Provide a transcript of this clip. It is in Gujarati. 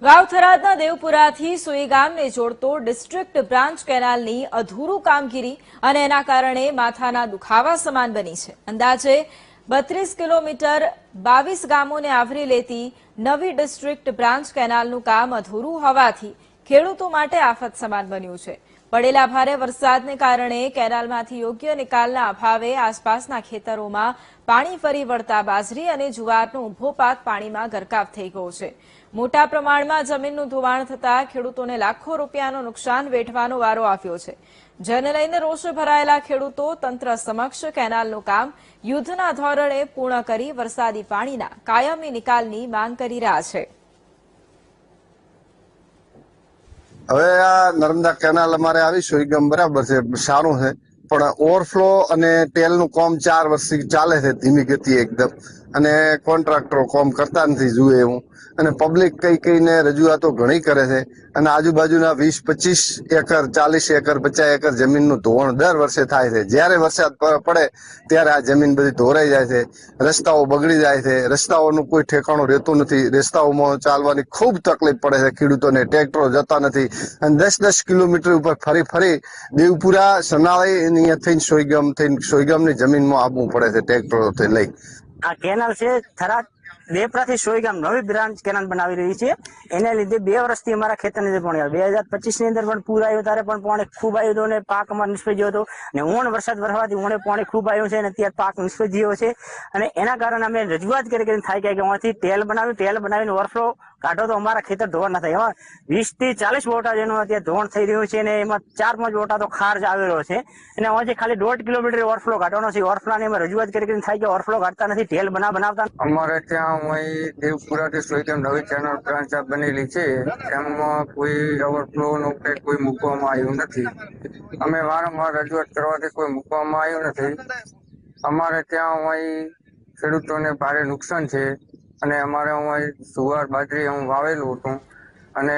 વાવ થરાદના દેવપુરાથી સોઈ ગામને જોડતો ડિસ્ટ્રિક્ટ બ્રાન્ચ કેનાલની અધૂરું કામગીરી અને એના કારણે માથાના દુખાવા સમાન બની છે। અંદાજે 32 કિલોમીટર 22 ગામોને આવરી લેતી નવી ડિસ્ટ્રિક્ટ બ્રાન્ચ કેનાલનું કામ અધૂરું હોવાથી ખેડૂતો માટે આફત સમાન બન્યું છે। પડેલા ભારે વરસાદને કારણે કેનાલમાંથી યોગ્ય નિકાલના અભાવે આસપાસના ખેતરોમાં પાણી ફરી વળતા બાજરી અને જુવારનો ઊભો પાક પાણીમાં ગરકાવ થઈ ગયો છે। મોટા પ્રમાણમાં જમીનનું ધોવાણ થતા ખેડૂતોને લાખો રૂપિયાનું નુકસાન વેઠવાનો વારો આવ્યો છે। જેને લઈને રોષે ભરાયેલા ખેડૂતો તંત્ર સમક્ષ કેનાલનું કામ યુદ્ધના ધોરણે પૂર્ણ કરી વરસાદી પાણીના કાયમી નિકાલની માંગ કરી રહ્યા છે। હવે આ નર્મદા કેનાલ અમારે આવી સોઈગામ બરાબર છે, સારું છે, પણ ઓવરફ્લો અને ટેલનું કામ 4 વર્ષથી ચાલે છે ધીમી ગતિએ એકદમ, અને કોન્ટ્રાક્ટરો કામ કરતા નથી જુએ એવું, અને પબ્લિક કઈને રજૂઆતો ઘણી કરે છે, અને આજુબાજુના 20-25 એકર 40 એકર 50 એકર જમીનનું ધોવાણ દર વર્ષે થાય છે। જ્યારે વરસાદ પડે ત્યારે આ જમીન બધી ધોરાઈ જાય છે, રસ્તાઓ બગડી જાય છે, રસ્તાઓનું કોઈ ઠેકાણું રહેતું નથી, રસ્તાઓમાં ચાલવાની ખૂબ તકલીફ પડે છે ખેડૂતોને, ટ્રેક્ટરો જતા નથી, અને 10-10 કિલોમીટર ઉપર ફરી દેવપુરા સનાળી અહીંયા થઈને સોઈગામની જમીનમાં આવવું પડે છે ટ્રેક્ટરોથી લઈ। આ કેનાલ છે થરાદ દેવપુરાથી સોઈગામ નવી બ્રાન્ચ કેનાલ બનાવી રહી છે। એને લીધે 2 વર્ષથી અમારા ખેતરની અંદર પાણી આવે। 2025 ની અંદર પણ પૂર આવ્યો ત્યારે પણ પાણી ખૂબ આવ્યું હતું અને પાક અમારો નિષ્ફળ ગયો હતો, અને ઓણ વરસાદ વરસવાથી ઓણે પાણી ખૂબ આવ્યું છે અને અત્યારે પાક નિષ્ફળ ગયો છે। અને એના કારણે અમે રજૂઆત કરીને થાય કે અહીંયાથી ટેલ બનાવીને ઓવરફ્લો કાઢો તો અમારા ખેતર ધોવાણ ના થાય। એમાં 20 થી 40 બોટા જેનું અત્યારે ધોવાણ થઈ રહ્યું છે, અને એમાં 4-5 બોટા તો ખાર જ આવેલો છે, અને અહીંયાથી ખાલી 1.5 કિલોમીટર ઓવરફ્લો કાઢવાનો છે। ઓવરફ્લોની અમે રજૂઆત કરીને થાય કે ઓવરફ્લો કાઢતા નથી, ટેલ બનાવતા અમારે ત્યાં દેવપુરાથી સોઈગામ નવી કેનાલ બ્રાન્ચ બનેલી છે, એમાં કોઈ ઓવરફ્લો નું કોઈ મૂકવામાં આવ્યું નથી। અમે વારંવાર રજૂઆત કરવાથી કોઈ મૂકવામાં આવ્યું નથી। અમારે ત્યાં ખેડૂતોને ભારે નુકસાન છે, અને અમારે જુવાર બાજરી વાવેલું હતું, અને